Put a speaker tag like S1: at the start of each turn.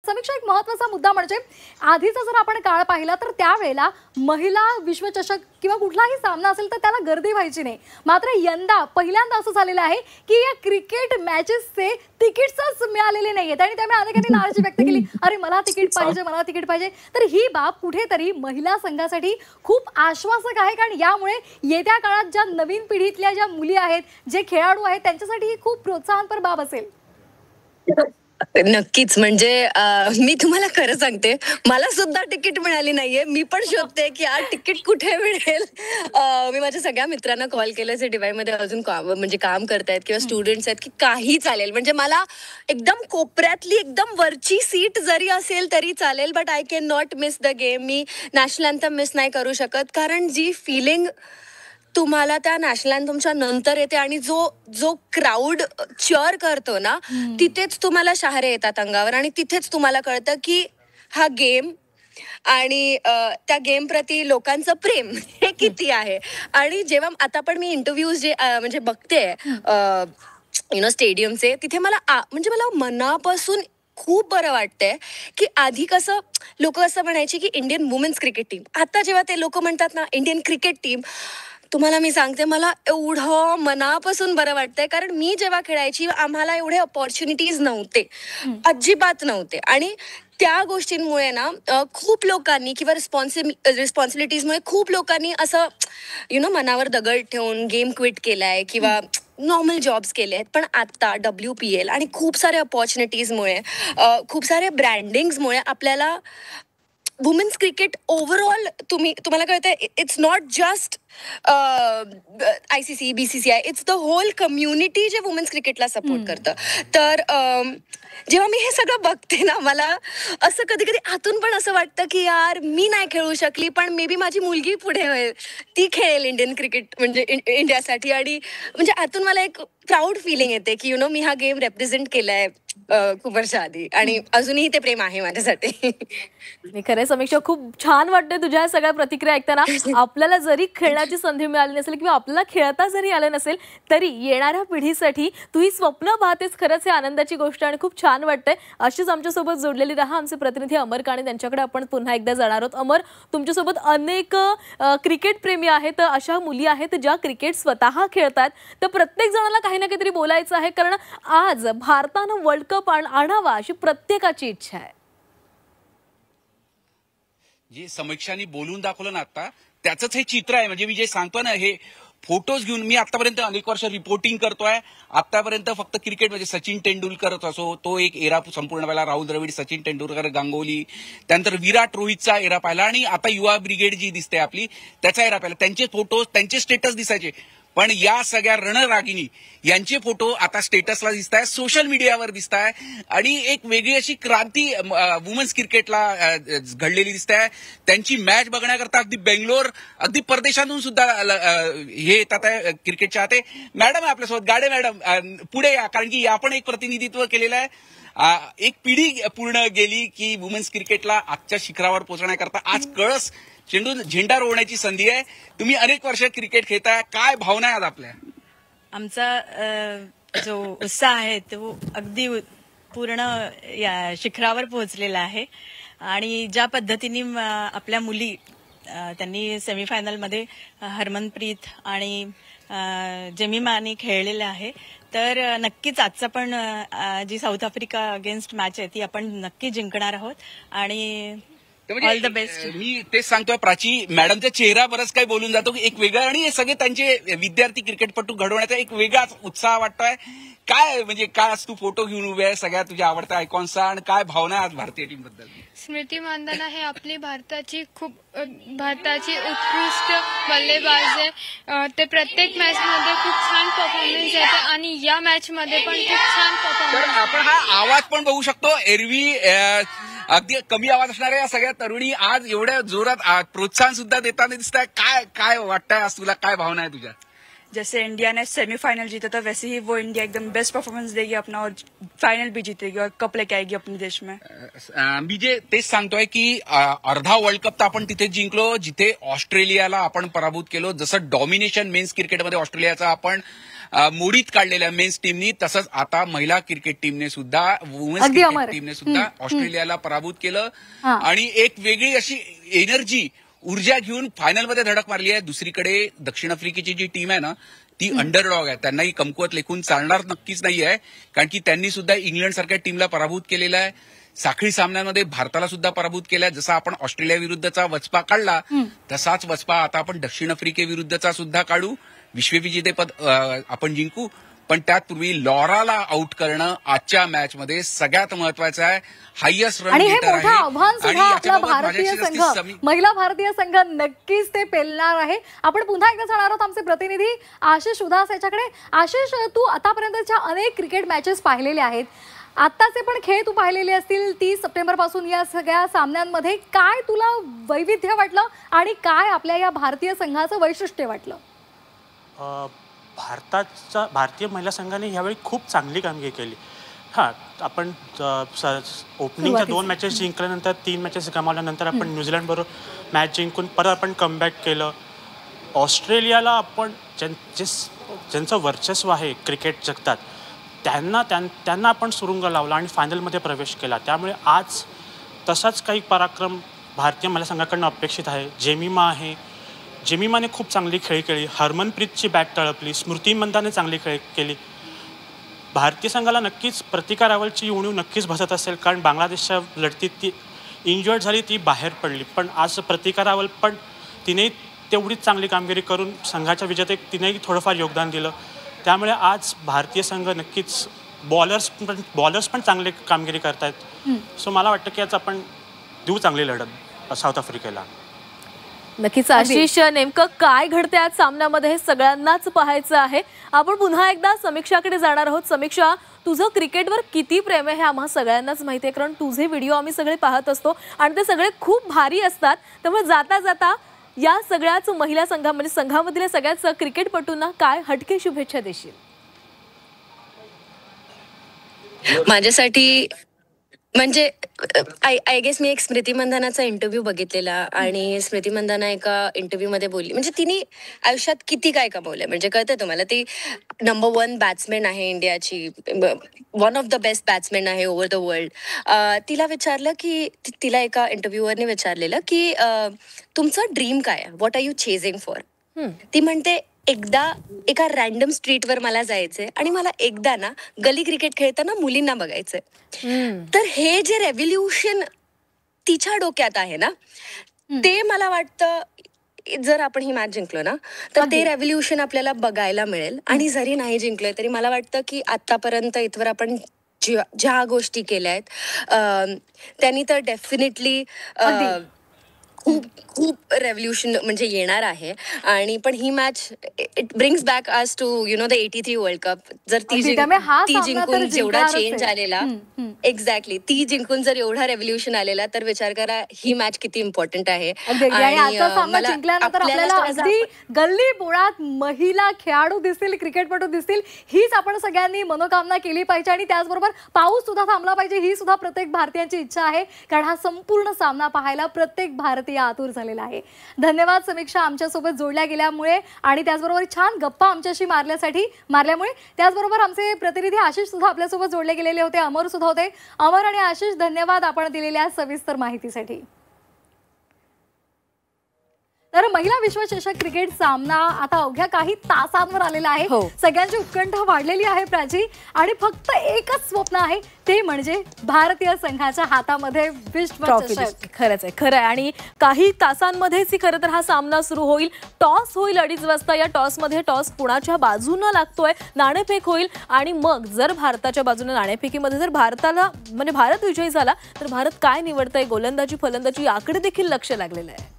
S1: समीक्षा, एक महत्त्वाचा मुद्दा म्हणजे आधीचा जर आपण काळ पाहिला तर त्यावेळेला महिला विश्वचषक किंवा कुठलाही सामना असेल तर त्याला गर्दी व्हायची नाही. मात्र यंदा पहिल्यांदा असं झालेलं आहे की या क्रिकेट मॅचेसचे तिकीट्सच मिळालेले नाहीयेत आणि त्यामुळे अनेकांनी नाराजी व्यक्त केली, अरे मला तिकीट पाहिजे, मला तिकीट पाहिजे. तर ही बाब कुठेतरी महिला संघासाठी खूप आश्वासक आहे, कारण यामुळे येत्या काळात ज्या नवीन पिढीतल्या ज्या मुली आहेत, जे खेळाडू आहेत, त्यांच्यासाठी ही खूप प्रोत्साहनपर बाब असेल.
S2: नक्कीच. म्हणजे मी तुम्हाला खरं सांगते, मला सुद्धा तिकीट मिळाली नाहीये. मी पण शोधते की तिकीट कुठे मिळेल. मी माझ्या सगळ्या मित्रांना कॉल केलं जे डिवायमध्ये अजून म्हणजे काम करतायत किंवा स्टुडंट्स आहेत की काही चालेल, म्हणजे मला एकदम कोपऱ्यातली एकदम वरची सीट जरी असेल तरी चालेल, but I can not miss the game. Me national anthem miss नाही करू शकत, कारण जी फिलिंग तुम्हाला त्या नॅशनल अँथमच्या नंतर येते आणि जो क्राऊड चीअर करतो ना, तिथेच तुम्हाला शहारे येतात अंगावर आणि तिथेच तुम्हाला कळतं की हा गेम आणि त्या गेम प्रती लोकांचं प्रेम हे किती आहे. आणि जेव्हा आता पण मी इंटरव्ह्यूज जे म्हणजे बघते स्टेडियमचे, तिथे मला मला मनापासून खूप बरं वाटतंय की आधी कसं लोक असं म्हणायची की इंडियन वुमेन्स क्रिकेट टीम, आता जेव्हा ते लोक म्हणतात ना इंडियन क्रिकेट टीम, तुम्हाला मी सांगते मला एवढं मनापासून बरं वाटतंय. कारण मी जेव्हा खेळायची आम्हाला एवढे अपॉर्च्युनिटीज नव्हते, अजिबात नव्हते. आणि त्या गोष्टींमुळे ना खूप लोकांनी किंवा रिस्पॉन्सिबिलिटीजमुळे खूप लोकांनी असं मनावर दगड ठेवून गेम क्विट केलाय किंवा नॉर्मल जॉब्स केले आहेत. पण आता WPL आणि खूप सारे अपॉर्च्युनिटीजमुळे, खूप सारे ब्रँडिंग्समुळे आपल्याला वुमेन्स क्रिकेट ओव्हरऑल तुम्हाला कळतंय, it's not just ICC, BCCI, it's the whole community जे वुमेन्स क्रिकेटला सपोर्ट करतं. तर जेव्हा मी हे सगळं बघते ना, मला असं कधी कधी आतून पण असं वाटतं की यार मी नाही खेळू शकली, पण मे बी माझी मुलगी पुढे होईल, ती खेळेल इंडियन क्रिकेट म्हणजे इंडियासाठी. आणि म्हणजे आतून मला एक प्राऊड फिलिंग येते की मी हा गेम रेप्रेझेंट केलाय खूप वर्ष आधी आणि अजूनही ते प्रेम आहे माझ्यासाठी.
S1: मी खरं समीक्षा, खूप छान वाटते तुझ्या सगळ्या प्रतिक्रिया ऐकताना. आपल्याला जरी खेळण्याची संधी मिळाली नसेल किंवा आपल्याला खेळता जरी आलं नसेल तरी येणाऱ्या पिढीसाठी तू ही स्वप्न पाहतेस, खरंच ही आनंदाची गोष्ट आणि खूप छान वाटतंय. अशीच आमच्यासोबत जोडलेली राहा. आमचे प्रतिनिधी अमर काणे, त्यांच्याकडे आपण पुन्हा एकदा जाणार आहोत. अमर, तुमच्यासोबत अनेक क्रिकेट प्रेमी आहेत, अशा मुली आहेत ज्या क्रिकेट स्वतः खेळतात. तर प्रत्येक जणाला काही ना काहीतरी बोलायचं आहे, कारण आज भारतानं वर्ल्ड कप आणावा अशी प्रत्येकाची इच्छा आहे.
S3: जे समीक्षांनी बोलून दाखवलं ना आता, त्याचंच हे चित्र आहे. म्हणजे मी जे सांगतो ना, हे फोटोज घेऊन मी आतापर्यंत अनेक वर्ष रिपोर्टिंग करतोय. आतापर्यंत फक्त क्रिकेट म्हणजे सचिन तेंडुलकर असो, तो एक एरा संपूर्ण पाहिला, राहुल द्रविड, सचिन तेंडुलकर, गांगुली, त्यानंतर विराट रोहितचा एरा पाहिला आणि आता युवा ब्रिगेड जी दिसते आपली त्याचा एरा पाहिला. त्यांचे फोटोज, त्यांचे स्टेटस दिसायचे. पण या सगळ्या रणरागिणी यांचे फोटो आता स्टेटसला दिसत आहे, सोशल मीडियावर दिसत आहे आणि एक वेगळी अशी क्रांती वुमेन्स क्रिकेटला घडलेली दिसत आहे. त्यांची मॅच बघण्याकरता अगदी बेंगलोर, अगदी परदेशातून सुद्धा हे येतात आहे क्रिकेट चाहते. मॅडम आहे आपल्यासोबत, गाडे मॅडम पुढे या, कारण की आपण एक प्रतिनिधित्व केलेलं आहे. एक पिढी पूर्ण गेली की वुमेन्स क्रिकेटला आजच्या शिखरावर पोहोचण्याकरता आज कळस झेंडा रोवण्याची संधी आहे. तुम्ही अनेक वर्ष क्रिकेट खेळताय, काय भावना आहेत आपल्या?
S4: आमचा जो उत्साह आहे तो अगदी पूर्ण या शिखरावर पोहोचलेला आहे. आणि ज्या पद्धतीने आपल्या मुली त्यांनी सेमीफायनलमध्ये हरमनप्रीत आणि जेमिमाने खेळलेले आहे, तर नक्कीच आजचा पण जी साऊथ आफ्रिका अगेन्स्ट मॅच आहे ती आपण नक्की जिंकणार आहोत आणि ऑल द बेस्ट.
S3: मी तेच सांगतोय, प्राची मॅडमचा चेहरा बरंच काही बोलून जातो की एक वेगळा, आणि हे सगळे त्यांचे विद्यार्थी क्रिकेटपटू घडवण्याचा एक वेगळाच उत्साह वाटतोय. काय म्हणजे काय आज तू फोटो घेऊन उभे आहे सगळ्या तुझ्या आवडत्या आयकॉन्सचा, आणि काय भावना आज भारतीय टीम बद्दल?
S5: स्मृती मानधना हे आपली भारताची उत्कृष्ट बल्लेबाज आहे. ते प्रत्येक मॅच मध्ये खूप छान परफॉर्मन्स येते आणि या मॅच मध्ये पण खूप छान परफॉर्मन्स.
S3: आपण हा आवाज पण बघू शकतो. एरवी अगदी कमी आवाज असणाऱ्या या सगळ्या तरुणी आज एवढ्या जोरात प्रोत्साहन सुद्धा देताना दिसत आहे. काय वाटतंय आज तुला, काय भावना आहे तुझ्या?
S6: जैसे इंडिया ने सेमीफाइनल जीता था वैसे ही वो इंडिया एकदम बेस्ट परफॉर्मेंस देगी अपना और फाइनल भी जीतेगी और कप लेके आएगी अपने देश में.
S3: मी जे तेच सांगतोय की अर्धा वर्ल्ड कप तर आपण तिथे जिंकलो जिथे ऑस्ट्रेलियाला आपण पराभूत केलो. जसं डॉमिनेशन मेन्स क्रिकेटमध्ये ऑस्ट्रेलियाचा आपण मोडीत काढलेल्या मेन्स टीमनी, तसंच आता महिला क्रिकेट टीमने सुद्धा, वुमेन्स क्रिकेट टीमने सुद्धा ऑस्ट्रेलियाला पराभूत केलं आणि एक वेगळी अशी एनर्जी, ऊर्जा घेऊन फायनलमध्ये धडक मारली आहे. दुसरीकडे दक्षिण आफ्रिकेची जी टीम आहे ना, ती अंडरडॉग आहे. त्यांनाही कमकुवत लेखून चालणार नक्कीच नाही आहे, कारण की त्यांनी सुद्धा इंग्लंड सारख्या टीमला पराभूत केलेला आहे. साखळी सामन्यांमध्ये भारताला सुद्धा पराभूत केलाय. जसा आपण ऑस्ट्रेलिया विरुद्धचा वचपा काढला, तसाच वचपा आता आपण दक्षिण आफ्रिकेविरुद्धचा सुद्धा काढू. विश्वविजेतेपद आपण जिंकू. पण त्यापूर्वी लॉराला आउट करणं आजच्या मॅचमध्ये सगळ्यात महत्वाचं आहे. हायएस्ट रन
S1: आणि हे
S3: गेटर
S1: मोठं
S3: आहे.
S1: आव्हान सुद्धा आपला भारतीय संघ, महिला भारतीय संघ नक्कीच ते पेलणार आहे. आपण पुन्हा एकदा जाणार आहोत आमचे प्रतिनिधी आशिष उदास याच्याकडे. आशिष, तू आतापर्यंतच्या अनेक क्रिकेट मॅचेस पाहिलेले आहेत, आत्ताचे पण खेळ तू पाहिलेले असतील. 30 सप्टेंबर पासून या सगळ्या सामन्यांमध्ये काय तुला वैविध्य वाटलं आणि काय आपल्या या भारतीय संघाचं वैशिष्ट्य वाटलं?
S7: भारतीय महिला संघाने यावेळी खूप चांगली कामगिरी केली. हां, आपण ओपनिंगच्या 2 मॅचेस जिंकल्यानंतर 3 मॅचेस गमावल्यानंतर आपण न्यूझीलंडबरोबर मॅच जिंकून परत आपण कमबॅक केलं. ऑस्ट्रेलियाला आपण ज्यांचं वर्चस्व आहे क्रिकेट जगतात त्यांना आपण सुरुंग लावला आणि फायनलमध्ये प्रवेश केला. त्यामुळे आज तसाच काही पराक्रम भारतीय महिला संघाकडनं अपेक्षित आहे. जेमिमाने खूप चांगली खेळी केली. हरमनप्रीतची बॅट तळपली. स्मृती मंदाने चांगली खेळी केली. भारतीय संघाला नक्कीच प्रतिकारावरची उणीव नक्कीच भासत असेल, कारण बांगलादेशच्या लढतीत ती इंजर्ड झाली, ती बाहेर पडली. पण आज प्रतिकारावर पण तिने तेवढीच चांगली कामगिरी करून संघाच्या विजेतेत तिनेही थोडंफार योगदान दिलं. त्यामुळे आज भारतीय संघ नक्कीच बॉलर्स पण चांगली कामगिरी करतायत. सो मला वाटतं की आज आपण देऊ चांगली लढत साऊथ आफ्रिकेला.
S1: नक्कीच आशिष, नेमकं काय घडतंय आज सामन्यामध्ये हे सगळ्यांनाच पाहायचं आहे. आपण पुन्हा एकदा समीक्षाकडे जाणार आहोत. समीक्षा, तुझं क्रिकेटवर किती प्रेम आहे हे आम्हा सगळ्यांनाच माहिती आहे, कारण तुझे व्हिडिओ आम्ही सगळे पाहत असतो आणि ते सगळे खूप भारी असतात. त्यामुळे जाता जाता या सगळ्याच महिला म्हणजे संघामधील सगळ्याच क्रिकेटपटूंना काय हटके शुभेच्छा देशील?
S2: माझ्यासाठी म्हणजे आय गेस मी एक स्मृती मंदानाचा इंटरव्ह्यू बघितलेला आणि स्मृती मंदाना एका इंटरव्ह्यू मध्ये बोलली, म्हणजे तिने आयुष्यात किती काय कमवलंय. म्हणजे कळतंय तुम्हाला, ती नंबर 1 बॅट्समॅन आहे इंडियाची, one of the best batsman आहे ओव्हर द वर्ल्ड. तिला विचारलं की, तिला एका इंटरव्ह्यूवरने विचारलेलं की तुमचं ड्रीम काय आहे, व्हॉट आर यू चेझिंग फॉर. ती म्हणते, एकदा एका रॅन्डम स्ट्रीटवर मला जायचंय आणि मला एकदा ना गली क्रिकेट खेळताना मुलींना बघायचंय. तर हे जे रेव्होल्युशन तिच्या डोक्यात आहे ना, ते मला वाटतं जर आपण ही मॅच जिंकलो ना तर ते रेव्होल्युशन आपल्याला बघायला मिळेल. आणि जरी नाही जिंकलोय तरी मला वाटतं की आतापर्यंत इथवर आपण ज्या गोष्टी केल्या आहेत त्यांनी तर डेफिनेटली खूप खूप रेव्होल्युशन म्हणजे येणार आहे. आणि पण ही match it brings back us to the 83 world cup. जर ती जिंकून जेवढा चेंज आलेला, एक्झॅक्टली, ती जिंकून जर एवढा रेव्होल्युशन आलेला तर विचार करा ही मॅच किती इम्पॉर्टंट आहे.
S1: जिंकल्यानंतर आपल्याला अगदी गल्ली बोळात महिला खेळाडू दिसतील, क्रिकेटपटू दिसतील, हीच आपण सगळ्यांनी मनोकामना केली पाहिजे. आणि त्याचबरोबर पाऊस सुद्धा थांबला पाहिजे, ही सुद्धा प्रत्येक भारतीयांची इच्छा आहे, कारण हा संपूर्ण सामना पाहायला प्रत्येक भारतीय आतुर झालेला आहे. धन्यवाद समीक्षा आमच्यासोबत जोडल्या गेल्यामुळे आणि त्याचबरोबर छान गप्पा आमच्याशी मारल्यामुळे. त्याचबरोबर आमचे प्रतिनिधी आशिष सुद्धा आपल्यासोबत जोडले गेलेले होते, अमर सुद्धा होते. अमर आणि आशिष, धन्यवाद आपण दिलेल्या सविस्तर माहितीसाठी. तर महिला विश्वचषक क्रिकेट सामना आता अवघ्या काही तासांवर आलेला आहे. सगळ्यांची उत्कंठा वाढलेली आहे प्राची, आणि फक्त एकच स्वप्न आहे, ते म्हणजे भारतीय संघाच्या हातामध्ये विश्वचषक. खरंच आहे, खरं आहे. आणि काही तासांमध्येच खरं तर हा सामना सुरू होईल. टॉस होईल 2:30 वाजता. या टॉसमध्ये टॉस कुणाच्या बाजूनं लागतोय, नाणेफेक होईल. आणि मग जर भारताच्या बाजूने नाणेफेकीमध्ये जर भारत विजयी झाला तर भारत काय निवडतंय, गोलंदाजी फलंदाजी याकडे देखील लक्ष लागलेलं आहे.